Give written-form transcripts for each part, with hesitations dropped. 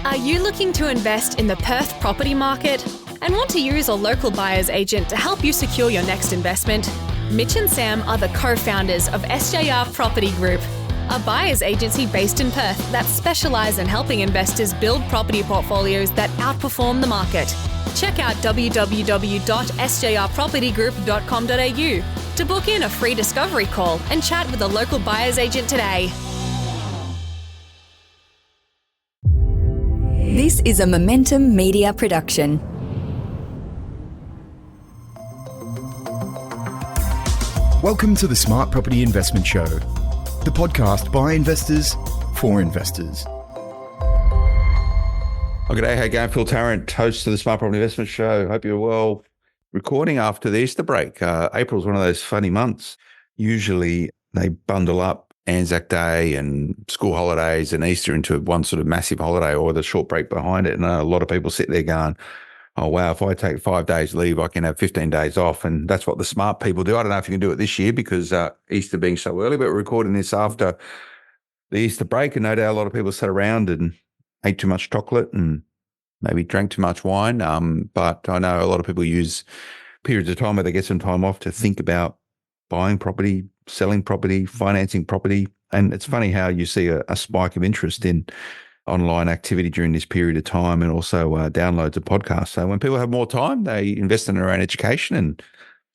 Are you looking to invest in the Perth property market and want to use a local buyer's agent to help you secure your next investment? Mitch and Sam are the co-founders of SJR Property Group, a buyer's agency based in Perth that specialise in helping investors build property portfolios that outperform the market. Check out www.sjrpropertygroup.com.au to book in a free discovery call and chat with a local buyer's agent today. This is a Momentum Media production. Welcome to the Smart Property Investment Show, the podcast by investors for investors. Oh, g'day, how you going? Phil Tarrant, host of the Smart Property Investment Show. Hope you're well. Recording after the Easter break. April's one of those funny months. Usually they bundle up Anzac Day and school holidays and Easter into one sort of massive holiday or the short break behind it. And a lot of people sit there going, oh, wow, if I take 5 days leave, I can have 15 days off. And that's what the smart people do. I don't know if you can do it this year because Easter being so early, but we're recording this after the Easter break. And no doubt a lot of people sat around and ate too much chocolate and maybe drank too much wine. But I know a lot of people use periods of time where they get some time off to think about buying property, selling property, financing property. And it's funny how you see a spike of interest in online activity during this period of time and also downloads of podcasts. So when people have more time, they invest in their own education, and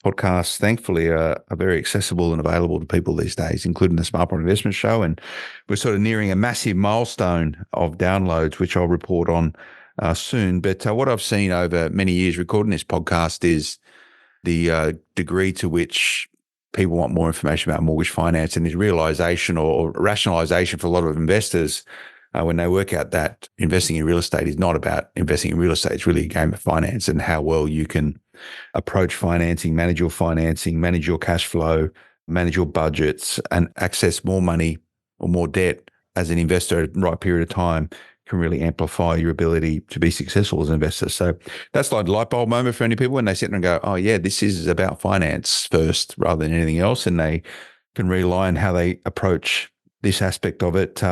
podcasts, thankfully, are very accessible and available to people these days, including the Smart Property Investment Show. And we're sort of nearing a massive milestone of downloads, which I'll report on soon. But what I've seen over many years recording this podcast is the degree to which people want more information about mortgage finance, and this realization or rationalization for a lot of investors when they work out that investing in real estate is not about investing in real estate. It's really a game of finance and how well you can approach financing, manage your cash flow, manage your budgets, and access more money or more debt as an investor at the right period of time can really amplify your ability to be successful as an investor. So that's like a light bulb moment for any people when they sit there and go, oh yeah, this is about finance first rather than anything else. And they can rely on how they approach this aspect of it.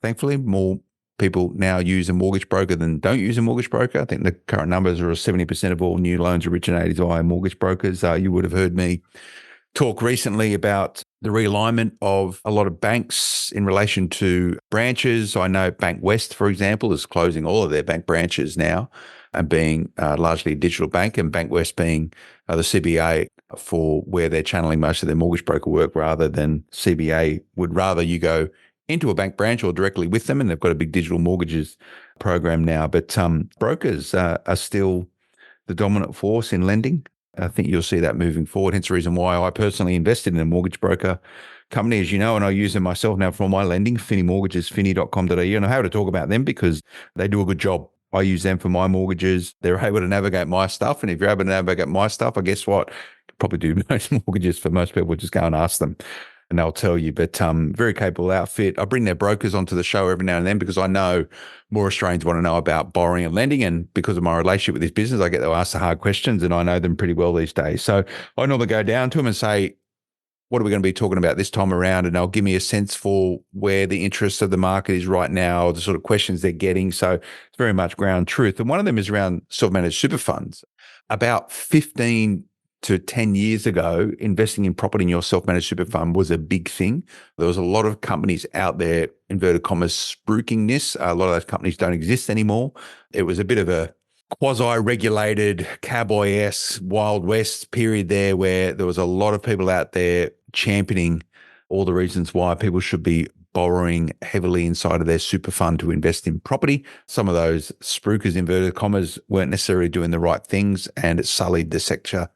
Thankfully, more people now use a mortgage broker than don't use a mortgage broker. I think the current numbers are 70% of all new loans originated via mortgage brokers. You would have heard me talk recently about the realignment of a lot of banks in relation to branches. I know Bank West, for example, is closing all of their bank branches now and being largely a digital bank, and Bank West being the CBA for where they're channeling most of their mortgage broker work, rather than CBA would rather you go into a bank branch or directly with them, and they've got a big digital mortgages program now. But brokers are still the dominant force in lending. I think you'll see that moving forward. Hence the reason why I personally invested in a mortgage broker company, as you know, and I use them myself now for all my lending, Finny Mortgages, finny.com.au. And I'm happy to talk about them because they do a good job. I use them for my mortgages. They're able to navigate my stuff. And if you're able to navigate my stuff, I guess what? You probably do most mortgages for most people. Just go and ask them and they'll tell you. But very capable outfit. I bring their brokers onto the show every now and then because I know more Australians want to know about borrowing and lending. And because of my relationship with this business, I get to ask the hard questions and I know them pretty well these days. So I normally go down to them and say, what are we going to be talking about this time around? And they'll give me a sense for where the interest of the market is right now, or the sort of questions they're getting. So it's very much ground truth. And one of them is around self-managed super funds. About 15 to 10 years ago, investing in property in your self-managed super fund was a big thing. There was a lot of companies out there, inverted commas, spruiking this. A lot of those companies don't exist anymore. It was a bit of a quasi-regulated, cowboy-esque, Wild West period there where there was a lot of people out there championing all the reasons why people should be borrowing heavily inside of their super fund to invest in property. Some of those spruikers, inverted commas, weren't necessarily doing the right things, and it sullied the sector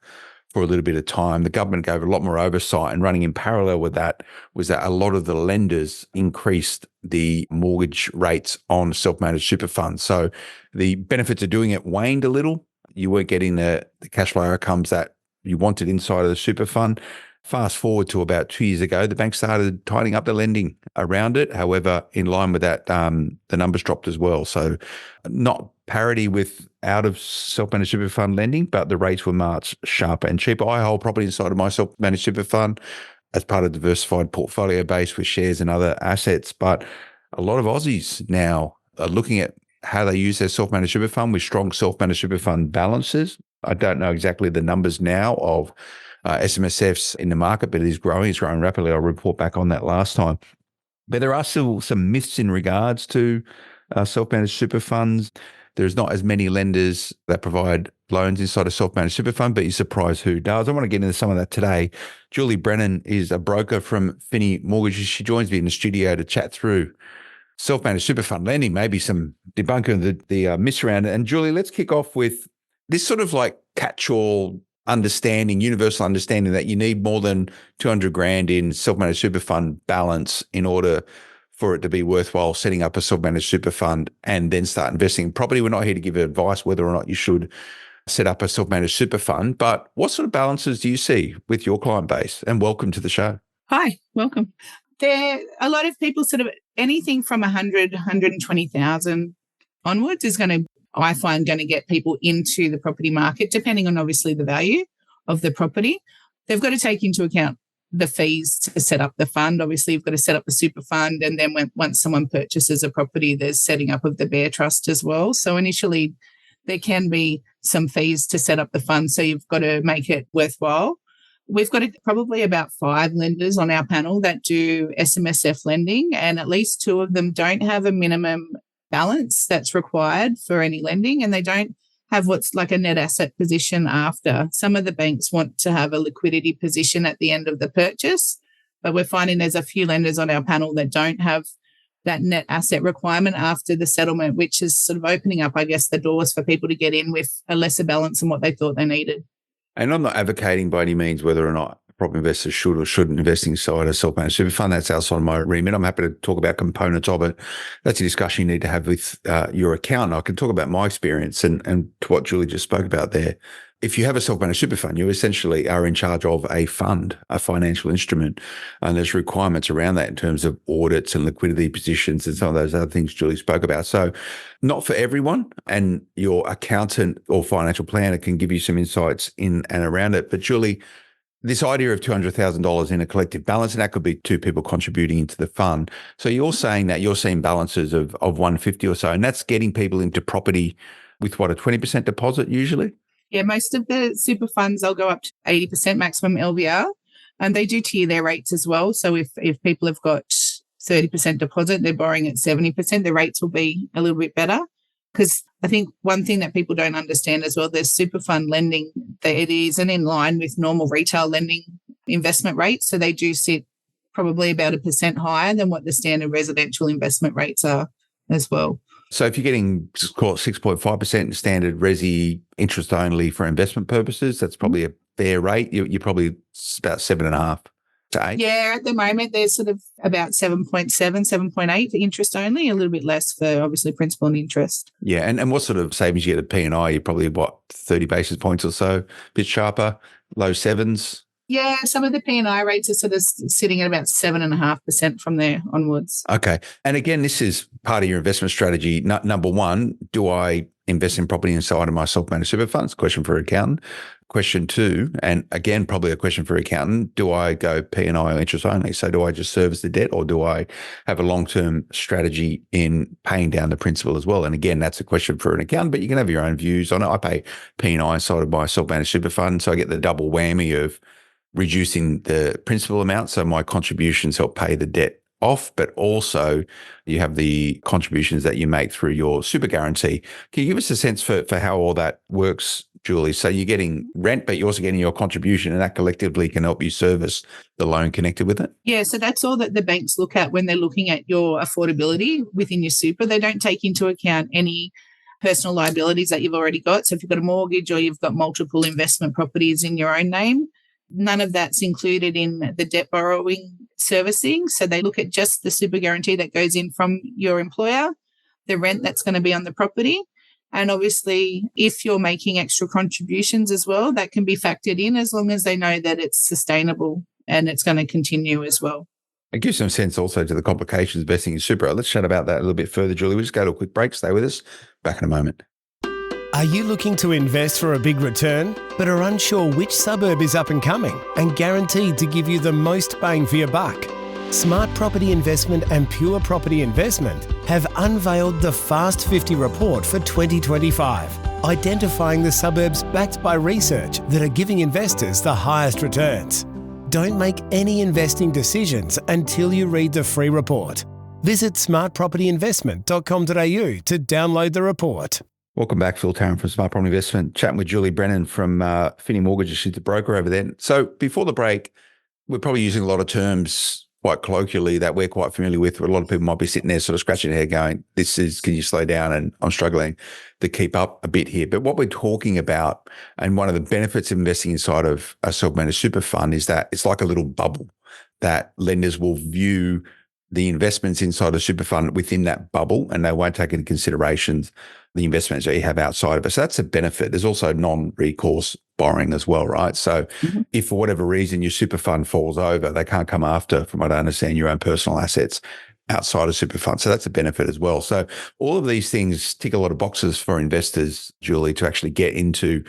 for a little bit of time. The government gave a lot more oversight, and running in parallel with that was that a lot of the lenders increased the mortgage rates on self-managed super funds. So the benefits of doing it waned a little. You weren't getting the cash flow outcomes that you wanted inside of the super fund. Fast forward to about 2 years ago, the bank started tightening up the lending around it. However, in line with that, the numbers dropped as well. So not parity with out of self-managed super fund lending, but the rates were much sharper and cheaper. I hold property inside of my self-managed super fund as part of a diversified portfolio base with shares and other assets. But a lot of Aussies now are looking at how they use their self-managed super fund with strong self-managed super fund balances. I don't know exactly the numbers now of SMSFs in the market, but it is growing. It's growing rapidly. I'll report back on that last time. But there are still some myths in regards to self-managed super funds. There's not as many lenders that provide loans inside a self-managed super fund, but you're surprised who does. I want to get into some of that today. Julie Brennan is a broker from Finney Mortgages. She joins me in the studio to chat through self-managed super fund lending, maybe some debunking of the myths around it. And Julie, let's kick off with this sort of like catch-all understanding, universal understanding that you need more than 200 grand in self-managed super fund balance in order for it to be worthwhile setting up a self-managed super fund and then start investing in property. We're not here to give advice whether or not you should set up a self-managed super fund, but what sort of balances do you see with your client base? And welcome to the show. Hi, welcome. A lot of people sort of anything from 100, 120,000 onwards is I find, going to get people into the property market, depending on obviously the value of the property. They've got to take into account the fees to set up the fund. Obviously, you've got to set up the super fund. And then once someone purchases a property, there's setting up of the bare trust as well. So initially, there can be some fees to set up the fund. So you've got to make it worthwhile. We've got probably about 5 lenders on our panel that do SMSF lending, and at least 2 of them don't have a minimum balance that's required for any lending, and they don't have what's like a net asset position after. Some of the banks want to have a liquidity position at the end of the purchase, but we're finding there's a few lenders on our panel that don't have that net asset requirement after the settlement, which is sort of opening up, I guess, the doors for people to get in with a lesser balance than what they thought they needed. And I'm not advocating by any means whether or not property investors should or shouldn't invest inside a self-managed super fund. That's outside of my remit. I'm happy to talk about components of it. That's a discussion you need to have with your accountant. I can talk about my experience and to what Julie just spoke about there. If you have a self-managed super fund, you essentially are in charge of a fund, a financial instrument, and there's requirements around that in terms of audits and liquidity positions and some of those other things Julie spoke about. So not for everyone, and your accountant or financial planner can give you some insights in and around it. But Julie, this idea of $200,000 in a collective balance, and that could be 2 people contributing into the fund. So you're saying that you're seeing balances of 150 or so, and that's getting people into property with what, a 20% deposit usually? Yeah, most of the super funds, they'll go up to 80% maximum LVR, and they do tier their rates as well. So if people have got 30% deposit, they're borrowing at 70%, the rates will be a little bit better. Because I think one thing that people don't understand as well, there's super fund lending, it isn't in line with normal retail lending investment rates. So they do sit probably about 1% higher than what the standard residential investment rates are as well. So if you're getting, call it 6.5% standard resi interest only for investment purposes, that's probably a fair rate. You're probably about 7.5 to 8. Yeah, at the moment they're sort of about 7.7, 7.8 for interest only, a little bit less for obviously principal and interest. Yeah, and what sort of savings you get at P&I? You're probably, 30 basis points or so, a bit sharper, low 7s? Yeah, some of the P&I rates are sort of sitting at about 7.5% from there onwards. Okay. And again, this is part of your investment strategy. Number one, do I invest in property inside of my self-managed super funds? Question for an accountant. Question 2, and again, probably a question for an accountant, do I go P&I or interest only? So do I just service the debt, or do I have a long-term strategy in paying down the principal as well? And again, that's a question for an accountant, but you can have your own views on it. I pay P&I inside of my self-managed super fund, so I get the double whammy of reducing the principal amount, so my contributions help pay the debt off, but also you have the contributions that you make through your super guarantee. Can you give us a sense for how all that works, Julie? So you're getting rent, but you're also getting your contribution, and that collectively can help you service the loan connected with it? Yeah, so that's all that the banks look at when they're looking at your affordability within your super. They don't take into account any personal liabilities that you've already got. So if you've got a mortgage or you've got multiple investment properties in your own name, none of that's included in the debt borrowing servicing. So they look at just the super guarantee that goes in from your employer, the rent that's going to be on the property. And obviously, if you're making extra contributions as well, that can be factored in as long as they know that it's sustainable and it's going to continue as well. It gives some sense also to the complications of investing in super. Let's chat about that a little bit further, Julie. We'll just go to a quick break. Stay with us. Back in a moment. Are you looking to invest for a big return, but are unsure which suburb is up and coming and guaranteed to give you the most bang for your buck? Smart Property Investment and Pure Property Investment have unveiled the Fast 50 report for 2025, identifying the suburbs backed by research that are giving investors the highest returns. Don't make any investing decisions until you read the free report. Visit smartpropertyinvestment.com.au to download the report. Welcome back, Phil Tarrant from Smart Property Investment, chatting with Julie Brennan from Finney Mortgages. She's the broker over there. So before the break, we're probably using a lot of terms quite colloquially that we're quite familiar with, where a lot of people might be sitting there sort of scratching their head going, can you slow down? And I'm struggling to keep up a bit here. But what we're talking about, and one of the benefits of investing inside of a self-managed super fund, is that it's like a little bubble that lenders will view the investments inside a super fund within that bubble, and they won't take into considerations the investments that you have outside of it. So that's a benefit. There's also non-recourse borrowing as well, right? So if for whatever reason your super fund falls over, they can't come after, from what I understand, your own personal assets outside of super fund. So that's a benefit as well. So all of these things tick a lot of boxes for investors, Julie, to actually get into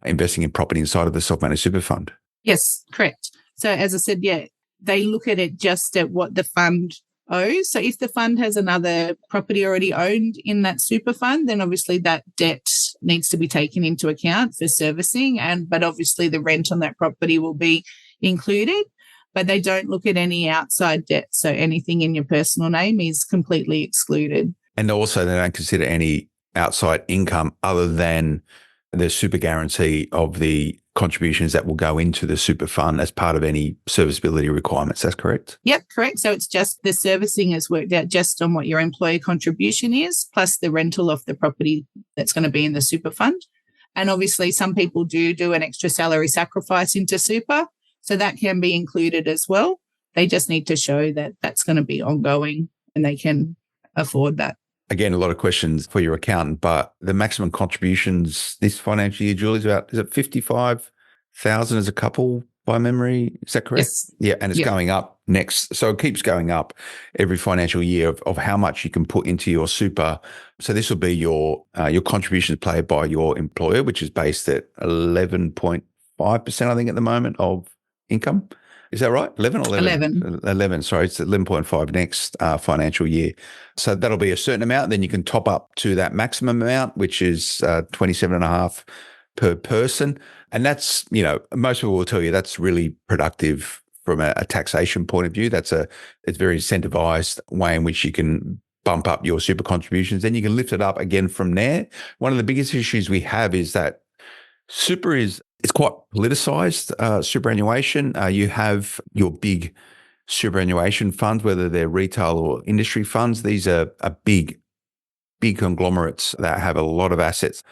investing in property inside of the self-managed super fund. Yes, correct. So as I said, they look at it just at what the fund owes. So if the fund has another property already owned in that super fund, then obviously that debt needs to be taken into account for servicing, but obviously the rent on that property will be included. But they don't look at any outside debt. So anything in your personal name is completely excluded. And also they don't consider any outside income other than the super guarantee of the contributions that will go into the super fund as part of any serviceability requirements. That's correct? Yep, correct. So it's just the servicing is worked out just on what your employer contribution is, plus the rental of the property that's going to be in the super fund. And obviously some people do an extra salary sacrifice into super, so that can be included as well. They just need to show that that's going to be ongoing and they can afford that. Again, a lot of questions for your accountant, but the maximum contributions this financial year, Julie, is it 55,000 as a couple by memory? Is that correct? Yes. Yeah, and it's going up next. So it keeps going up every financial year of how much you can put into your super. So this will be your contributions paid by your employer, which is based at 11.5%, I think, at the moment of income. Is that right? 11 or 11? 11, sorry. It's 11.5 next financial year. So that'll be a certain amount. Then you can top up to that maximum amount, which is 27.5 per person. And that's, most people will tell you that's really productive from a taxation point of view. It's very incentivized way in which you can bump up your super contributions. Then you can lift it up again from there. One of the biggest issues we have is that super it's quite politicized, superannuation. You have your big superannuation funds, whether they're retail or industry funds. These are big conglomerates that have a lot of assets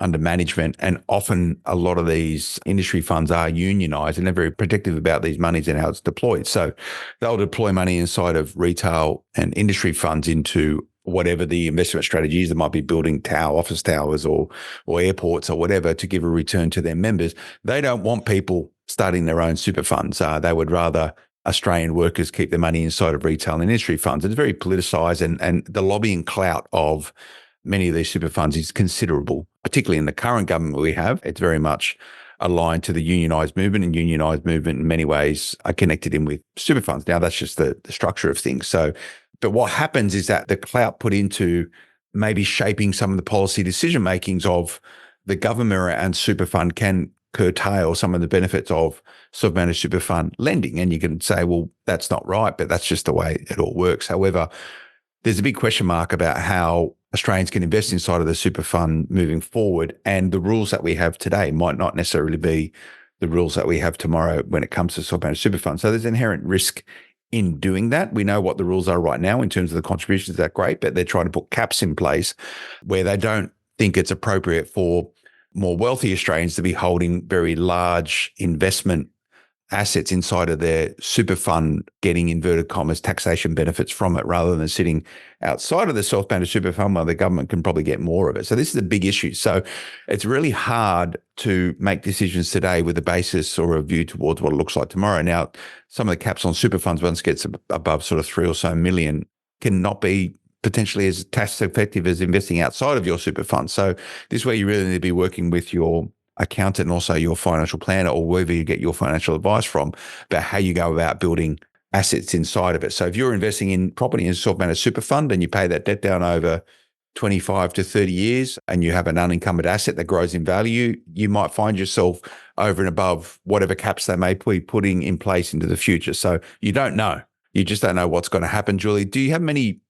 under management. And often a lot of these industry funds are unionized and they're very protective about these monies and how it's deployed. So they'll deploy money inside of retail and industry funds into whatever the investment strategy is. They might be building office towers or airports or whatever to give a return to their members. They don't want people starting their own super funds. They would rather Australian workers keep their money inside of retail and industry funds. It's very politicized, and the lobbying clout of many of these super funds is considerable, particularly in the current government we have. It's very much aligned to the unionised movement, and unionised movement in many ways are connected in with super funds. Now, that's just the structure of things. But what happens is that the clout put into maybe shaping some of the policy decision makings of the government and super fund can curtail some of the benefits of self-managed super fund lending. And you can say, well, that's not right, but that's just the way it all works. However, there's a big question mark about how Australians can invest inside of the super fund moving forward. And the rules that we have today might not necessarily be the rules that we have tomorrow when it comes to self-managed super funds. So there's inherent risk in doing that. We know what the rules are right now in terms of the contributions. That's great, but they're trying to put caps in place where they don't think it's appropriate for more wealthy Australians to be holding very large investment assets inside of their super fund, getting inverted commas taxation benefits from it, rather than sitting outside of the self-managed super fund where the government can probably get more of it. So this is a big issue. So it's really hard to make decisions today with a basis or a view towards what it looks like tomorrow. Now, some of the caps on super funds, once it gets above sort of 3 or so million, cannot be potentially as tax effective as investing outside of your super fund. So this is where you really need to be working with your accountant and also your financial planner, or wherever you get your financial advice from, about how you go about building assets inside of it. So if you're investing in property in a self-managed super fund and you pay that debt down over 25 to 30 years and you have an unencumbered asset that grows in value, you might find yourself over and above whatever caps they may be putting in place into the future. So you don't know. You just don't know what's going to happen. Julie, do you have many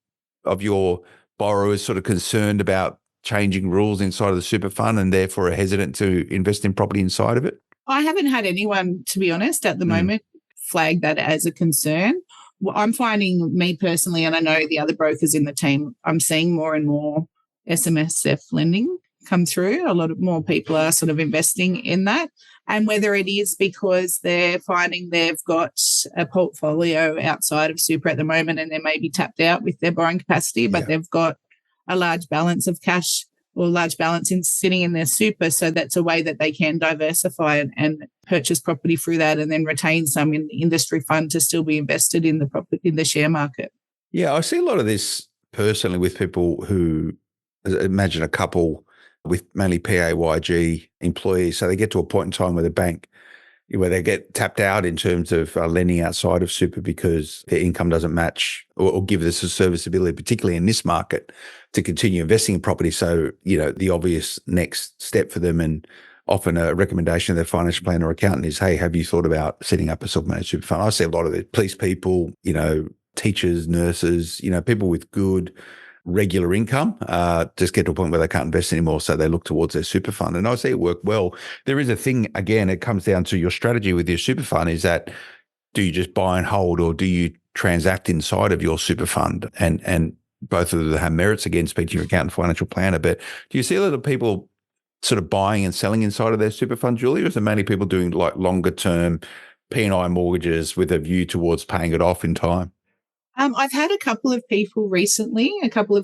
of your borrowers sort of concerned about changing rules inside of the super fund and therefore are hesitant to invest in property inside of it? I haven't had anyone, to be honest, at the moment flag that as a concern. Well, I'm finding, me personally, and I know the other brokers in the team, I'm seeing more and more SMSF lending come through. A lot of more people are sort of investing in that. And whether it is because they're finding they've got a portfolio outside of super at the moment and they may be tapped out with their borrowing capacity, but they've got a large balance of cash or large balance sitting in their super. So that's a way that they can diversify and purchase property through that and then retain some in the industry fund to still be invested in the property, in the share market. Yeah, I see a lot of this personally with people who, imagine a couple with mainly PAYG employees. So they get to a point in time where the bank, where they get tapped out in terms of lending outside of super because their income doesn't match or give us a serviceability, particularly in this market, to continue investing in property. So, the obvious next step for them and often a recommendation of their financial planner or accountant is, hey, have you thought about setting up a self-managed super fund? I see a lot of it, police people, teachers, nurses, people with good regular income just get to a point where they can't invest anymore, so they look towards their super fund. And I see it work well. There is a thing, again, it comes down to your strategy with your super fund is that do you just buy and hold or do you transact inside of your super fund? And both of them have merits. Again, speak to your accountant, financial planner. But do you see a lot of people sort of buying and selling inside of their super fund, Julie, or is there mainly people doing like longer term P&I mortgages with a view towards paying it off in time? I've had a couple of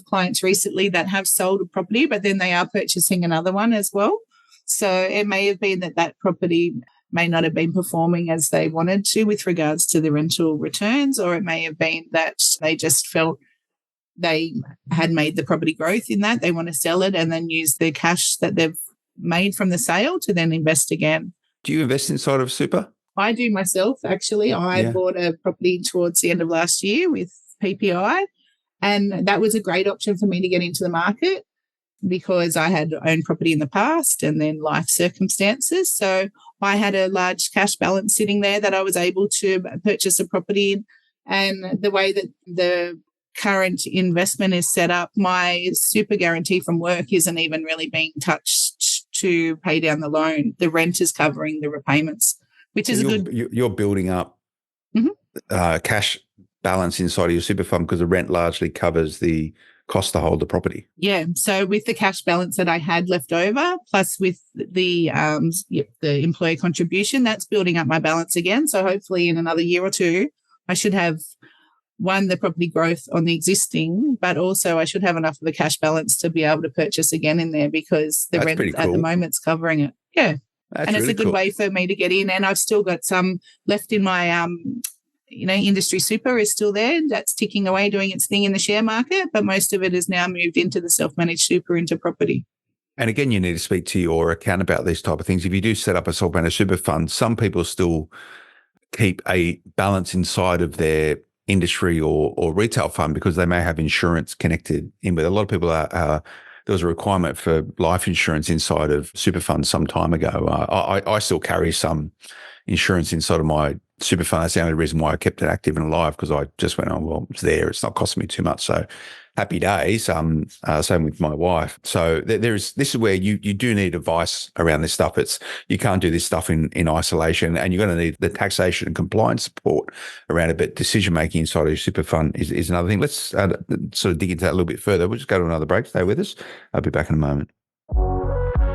clients recently that have sold a property, but then they are purchasing another one as well. So it may have been that property may not have been performing as they wanted to with regards to the rental returns, or it may have been that they just felt they had made the property growth in that. They want to sell it and then use the cash that they've made from the sale to then invest again. Do you invest inside of super? I do myself, actually. I bought a property towards the end of last year with PPI, and that was a great option for me to get into the market because I had owned property in the past and then life circumstances. So I had a large cash balance sitting there that I was able to purchase a property in. And the way that the current investment is set up, my super guarantee from work isn't even really being touched to pay down the loan. The rent is covering the repayments, which is you're building up cash balance inside of your super fund because the rent largely covers the cost to hold the property. Yeah. So with the cash balance that I had left over, plus with the employer contribution, that's building up my balance again. So hopefully in another year or two, I should have the property growth on the existing, but also I should have enough of a cash balance to be able to purchase again in there because the rent at the moment's covering it. Yeah. That's it's really a good way for me to get in. And I've still got some left in my, industry super is still there. That's ticking away, doing its thing in the share market, but most of it has now moved into the self-managed super into property. And again, you need to speak to your account about these type of things. If you do set up a self-managed super fund, some people still keep a balance inside of their industry or retail fund because they may have insurance connected in with. A lot of people there was a requirement for life insurance inside of super funds some time ago. I still carry some insurance inside of my super fund. That's the only reason why I kept it active and alive, because I just went, oh, well, it's there. It's not costing me too much. So happy days. Same with my wife. So this is where you do need advice around this stuff. You can't do this stuff in isolation, and you're going to need the taxation and compliance support around it. But decision making inside of your super fund is another thing. Let's sort of dig into that a little bit further. We'll just go to another break. Stay with us. I'll be back in a moment.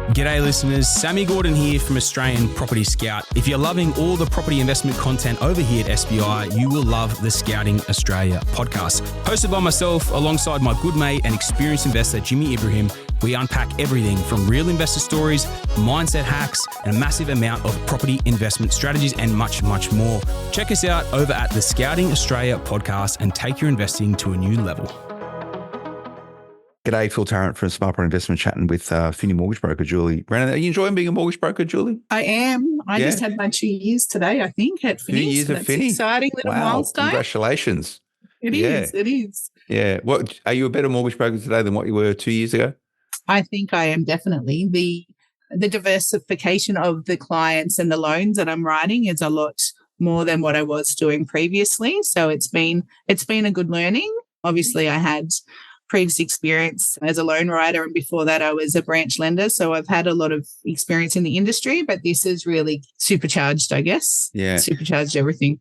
G'day listeners, Sammy Gordon here from Australian Property Scout. If you're loving all the property investment content over here at SBI, you will love the Scouting Australia podcast. Hosted by myself alongside my good mate and experienced investor Jimmy Ibrahim, we unpack everything from real investor stories, mindset hacks, and a massive amount of property investment strategies and much, much more. Check us out over at the Scouting Australia podcast and take your investing to a new level. G'day, Phil Tarrant from Smart Property Investment, chatting with Finny mortgage broker Julie Brennan. Are you enjoying being a mortgage broker, Julie? I am. I just had my 2 years today, I think, at 2 Finney. years So of that's Finney. exciting little Wow. milestone. Congratulations. It Yeah. is. It is. Yeah. What are you a better mortgage broker today than what you were 2 years ago? I think I am definitely. The diversification of the clients and the loans that I'm writing is a lot more than what I was doing previously. So it's been a good learning. Obviously, I had previous experience as a loan writer, and before that I was a branch lender. So I've had a lot of experience in the industry, but this is really supercharged, I guess. Yeah. Supercharged everything.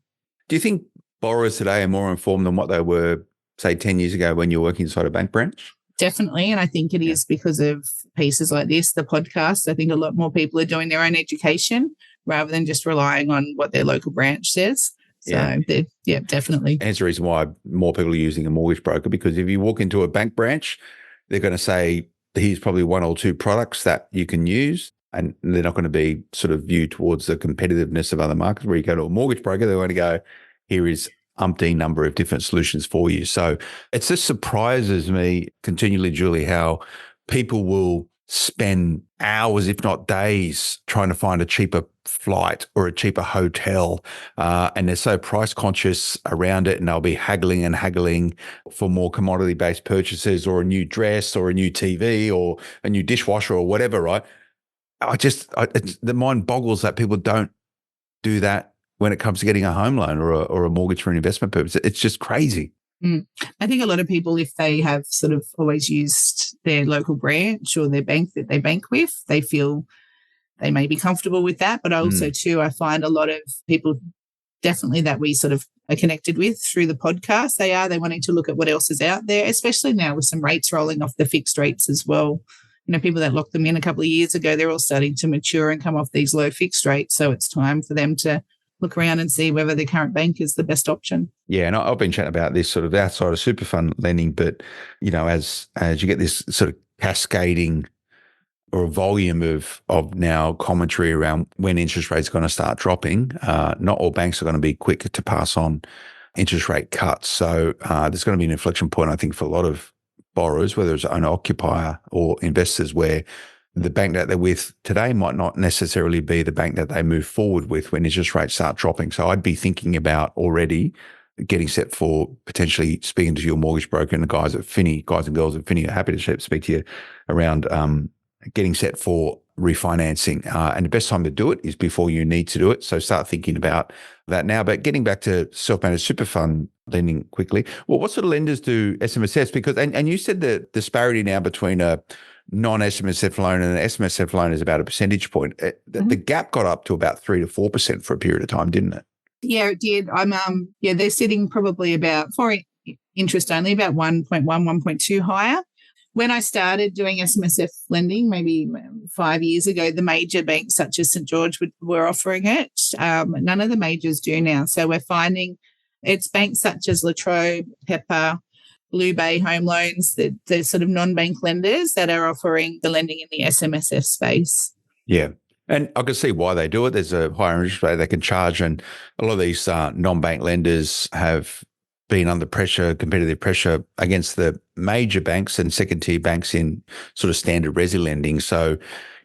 Do you think borrowers today are more informed than what they were, say, 10 years ago when you were working inside a bank branch? Definitely. And I think it is because of pieces like this, the podcast. I think a lot more people are doing their own education rather than just relying on what their local branch says. So, definitely. And it's the reason why more people are using a mortgage broker, because if you walk into a bank branch, they're going to say, here's probably one or two products that you can use. And they're not going to be sort of viewed towards the competitiveness of other markets. Where you go to a mortgage broker, they're going to go, here is umpteen number of different solutions for you. So it just surprises me continually, Julie, how people will spend hours, if not days, trying to find a cheaper flight or a cheaper hotel. And they're so price conscious around it, and they'll be haggling for more commodity-based purchases, or a new dress or a new TV or a new dishwasher or whatever, right? The mind boggles that people don't do that when it comes to getting a home loan or a mortgage for an investment purpose. It's just crazy. I think a lot of people, if they have sort of always used their local branch or their bank that they bank with, they feel they may be comfortable with that. But also too, I find a lot of people definitely that we sort of are connected with through the podcast, they're wanting to look at what else is out there, especially now with some rates rolling off the fixed rates as well. You know, people that locked them in a couple of years ago, they're all starting to mature and come off these low fixed rates. So it's time for them to look around and see whether their current bank is the best option. Yeah, and I've been chatting about this sort of outside of super fund lending, but you know, as you get this sort of cascading or a volume of now commentary around when interest rates are going to start dropping, not all banks are going to be quick to pass on interest rate cuts. So there's going to be an inflection point, I think, for a lot of borrowers, whether it's owner-occupier or investors, where the bank that they're with today might not necessarily be the bank that they move forward with when interest rates start dropping. So I'd be thinking about already getting set for potentially speaking to your mortgage broker, and the guys and girls at Finney are happy to speak to you around getting set for refinancing. And the best time to do it is before you need to do it. So start thinking about that now. But getting back to self-managed super fund lending quickly, well, what sort of lenders do SMSFs? Because, and you said the disparity now between a non-SMSF loan and an SMSF loan is about a percentage point. The gap got up to about 3 to 4% for a period of time, didn't it? Yeah, it did. They're sitting probably about, for interest only, about 1.1, 1.2 higher. When I started doing SMSF lending, maybe 5 years ago, the major banks such as St. George were offering it. None of the majors do now. So we're finding it's banks such as La Trobe, Pepper, Blue Bay Home Loans, the sort of non-bank lenders that are offering the lending in the SMSF space. Yeah. And I can see why they do it. There's a higher interest rate they can charge. And a lot of these non-bank lenders have been under pressure, competitive pressure against the major banks and second-tier banks in sort of standard resi lending. So,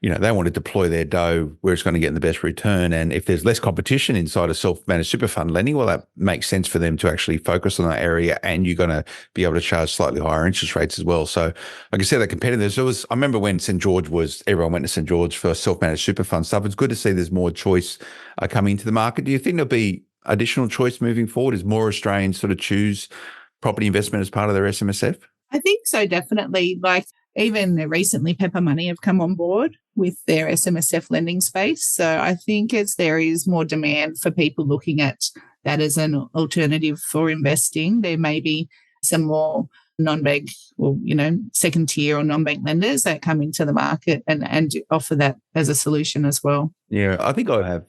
you know, they want to deploy their dough where it's going to get the best return. And if there's less competition inside of self-managed super fund lending, well, that makes sense for them to actually focus on that area, and you're going to be able to charge slightly higher interest rates as well. So like I said, that competitive. I remember when St. George everyone went to St. George for self-managed super fund stuff. It's good to see there's more choice coming into the market. Do you think there'll be additional choice moving forward as more Australians sort of choose property investment as part of their SMSF? I think so, definitely. Like even recently, Pepper Money have come on board with their SMSF lending space. So I think as there is more demand for people looking at that as an alternative for investing, there may be some more non-bank or, you know, second tier or non-bank lenders that come into the market and offer that as a solution as well. Yeah, I think I have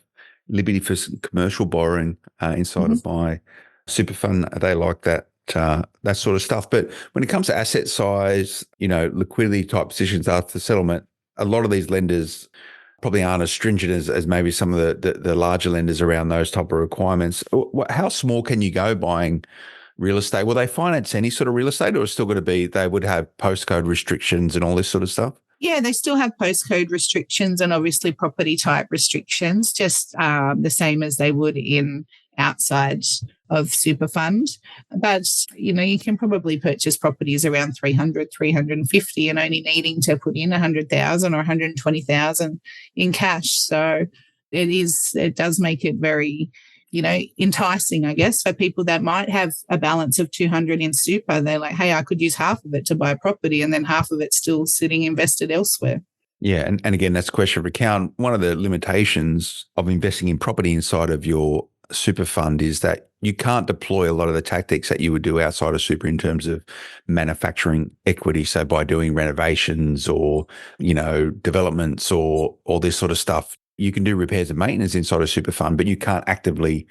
liberty for some commercial borrowing inside of my super fund. They like that sort of stuff. But when it comes to asset size, you know, liquidity type positions after settlement, a lot of these lenders probably aren't as stringent as maybe some of the larger lenders around those type of requirements. How small can you go buying real estate? Will they finance any sort of real estate, or it's still going to be they would have postcode restrictions and all this sort of stuff? Yeah, they still have postcode restrictions and obviously property type restrictions, just the same as they would in outside of super fund. But, you can probably purchase properties around 300, 350 and only needing to put in 100,000 or 120,000 in cash. So it does make it very, enticing, I guess, for people that might have a balance of 200 in super. They're like, hey, I could use half of it to buy a property and then half of it's still sitting invested elsewhere. Yeah. And again, that's a question of account. One of the limitations of investing in property inside of your super fund is that you can't deploy a lot of the tactics that you would do outside of super in terms of manufacturing equity. So by doing renovations or, developments or all this sort of stuff, you can do repairs and maintenance inside a super fund, but you can't actively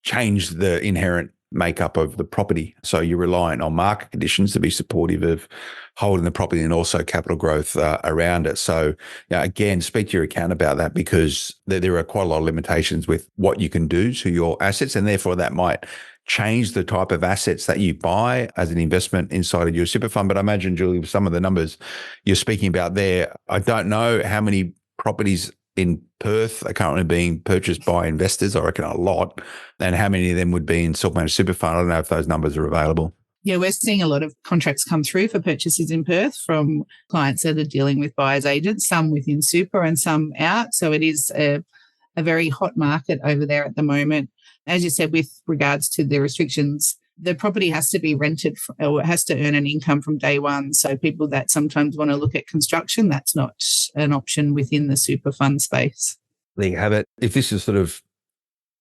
change the inherent makeup of the property. So you're reliant on market conditions to be supportive of holding the property and also capital growth around it. So again, speak to your account about that because there are quite a lot of limitations with what you can do to your assets, and therefore that might change the type of assets that you buy as an investment inside of your super fund. But I imagine, Julie, with some of the numbers you're speaking about there, I don't know how many properties in Perth are currently being purchased by investors. I reckon a lot. And how many of them would be in self-managed super fund? I don't know if those numbers are available. Yeah, we're seeing a lot of contracts come through for purchases in Perth from clients that are dealing with buyers agents, some within super and some out. So it is a very hot market over there at the moment. As you said, with regards to the restrictions, the property has to be rented or it has to earn an income from day one. So people that sometimes want to look at construction, that's not an option within the super fund space. There you have it. If this is if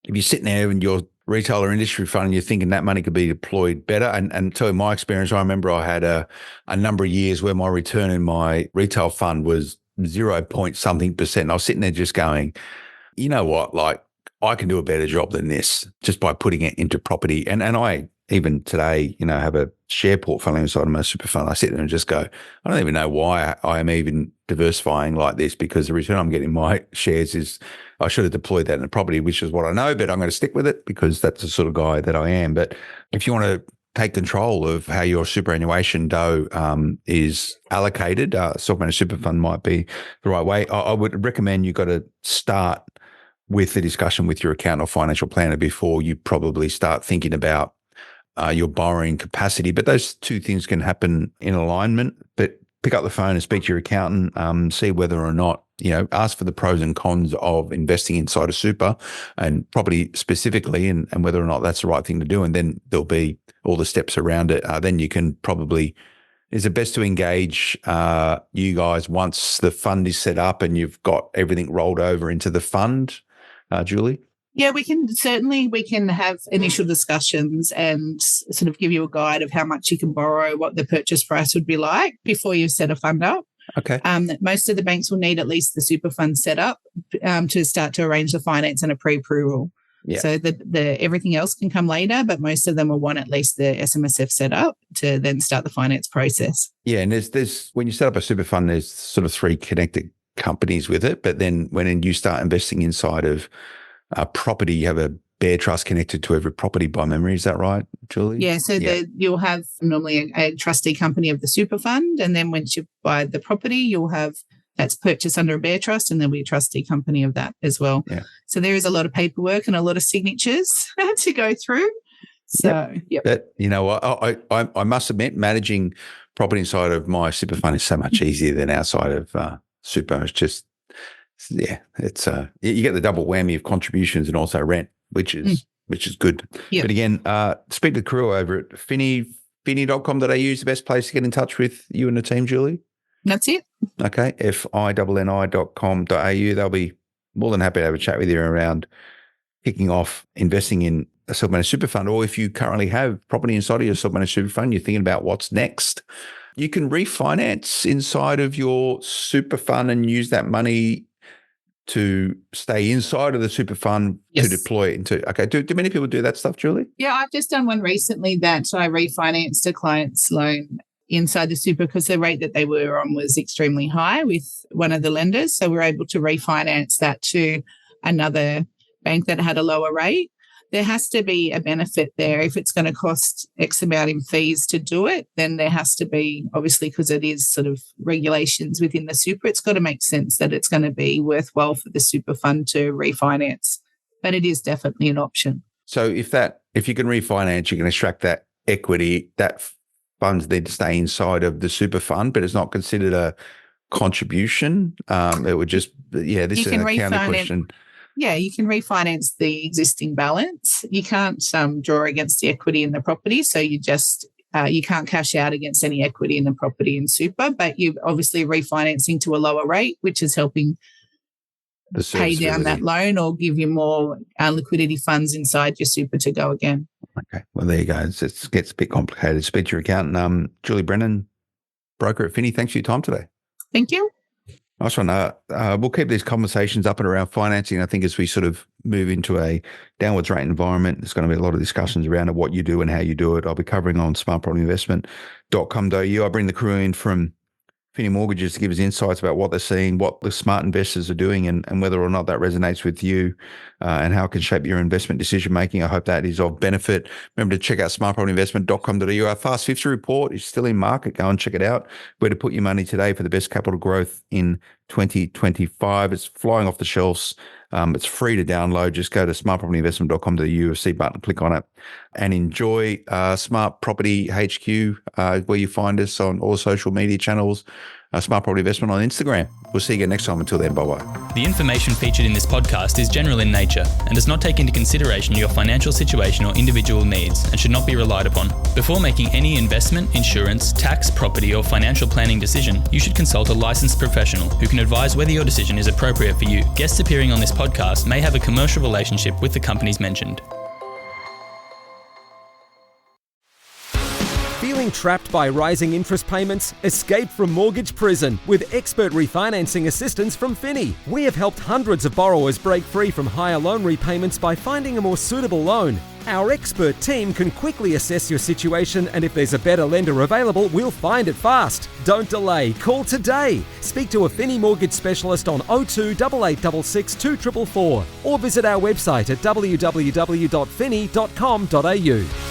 you're sitting there in your retail or industry fund and you're thinking that money could be deployed better, and tell you my experience, I remember I had a number of years where my return in my retail fund was 0.something%. And I was sitting there just going, you know what, I can do a better job than this just by putting it into property. And I even today, have a share portfolio inside of my super fund. I sit there and just go, I don't even know why I am even diversifying like this, because the return I'm getting in my shares is, I should have deployed that in a property, which is what I know, but I'm going to stick with it because that's the sort of guy that I am. But if you want to take control of how your superannuation dough is allocated, self-managed super fund might be the right way. I would recommend you got to start with the discussion with your accountant or financial planner before you probably start thinking about your borrowing capacity. But those two things can happen in alignment. But pick up the phone and speak to your accountant, see whether or not, ask for the pros and cons of investing inside a super and property specifically, and whether or not that's the right thing to do. And then there'll be all the steps around it. Then you can probably, is it best to engage you guys once the fund is set up and you've got everything rolled over into the fund, Julie? Yeah, we can have initial discussions and sort of give you a guide of how much you can borrow, what the purchase price would be like before you set a fund up. Okay. Most of the banks will need at least the super fund set up to start to arrange the finance and a pre-approval. Yeah. So the everything else can come later, but most of them will want at least the SMSF set up to then start the finance process. Yeah, and there's when you set up a super fund, there's sort of three connected companies with it, but then when you start investing inside of property, you have a bare trust connected to every property by memory. Is that right, Julie? Yeah. So you'll have normally a trustee company of the super fund. And then once you buy the property, you'll have that's purchased under a bare trust, and there'll be a trustee company of that as well. Yeah. So there is a lot of paperwork and a lot of signatures to go through. So, yep. But, I must admit, managing property inside of my super fund is so much easier than outside of super. It's just, it's you get the double whammy of contributions and also rent, which is good. Yep. But again, speak to the crew over at finny.com.au is the best place to get in touch with you and the team, Julie. That's it. Okay, finni.com.au. They'll be more than happy to have a chat with you around kicking off investing in a self-managed super fund, or if you currently have property inside of your self-managed super fund, you're thinking about what's next. You can refinance inside of your super fund and use that money to stay inside of the super fund to deploy it into. Okay, do many people do that stuff, Julie? Yeah, I've just done one recently that I refinanced a client's loan inside the super because the rate that they were on was extremely high with one of the lenders. So we were able to refinance that to another bank that had a lower rate. there has to be a benefit there. If it's going to cost X amount in fees to do it, then there has to be, obviously, because it is sort of regulations within the super, it's got to make sense that it's going to be worthwhile for the super fund to refinance. But it is definitely an option. So if you can refinance, you can extract that equity, that funds then stay inside of the super fund, but it's not considered a contribution. It would just, this is an accounting question. Yeah, you can refinance the existing balance. You can't draw against the equity in the property, so you just you can't cash out against any equity in the property in super, but you're obviously refinancing to a lower rate, which is helping pay down that loan or give you more liquidity funds inside your super to go again. Okay, well, there you go. It gets a bit complicated. Speak to your accountant. Julie Brennan, broker at Finney, thanks for your time today. Thank you. Nice one. We'll keep these conversations up and around financing. I think as we sort of move into a downwards rate environment, there's going to be a lot of discussions around what you do and how you do it. I'll be covering on smartpropertyinvestment.com.au. I bring the crew in from Finney Mortgages to give us insights about what they're seeing, what the smart investors are doing, and whether or not that resonates with you and how it can shape your investment decision-making. I hope that is of benefit. Remember to check out smartpropertyinvestment.com.au. Our Fast 50 report is still in market. Go and check it out. Where to put your money today for the best capital growth in 2025. It's flying off the shelves. It's free to download. Just go to smartpropertyinvestment.com.au, a C button, click on it, and enjoy Smart Property HQ, where you find us on all social media channels, Smart Property Investment on Instagram. We'll see you again next time. Until then, bye-bye. The information featured in this podcast is general in nature and does not take into consideration your financial situation or individual needs and should not be relied upon. Before making any investment, insurance, tax, property, or financial planning decision, you should consult a licensed professional who can advise whether your decision is appropriate for you. Guests appearing on this podcast may have a commercial relationship with the companies mentioned. Feeling trapped by rising interest payments? Escape from mortgage prison with expert refinancing assistance from Finney. We have helped hundreds of borrowers break free from higher loan repayments by finding a more suitable loan. Our expert team can quickly assess your situation, and if there's a better lender available, we'll find it fast. Don't delay. Call today. Speak to a Finney mortgage specialist on 02 8866 2444 or visit our website at www.finney.com.au.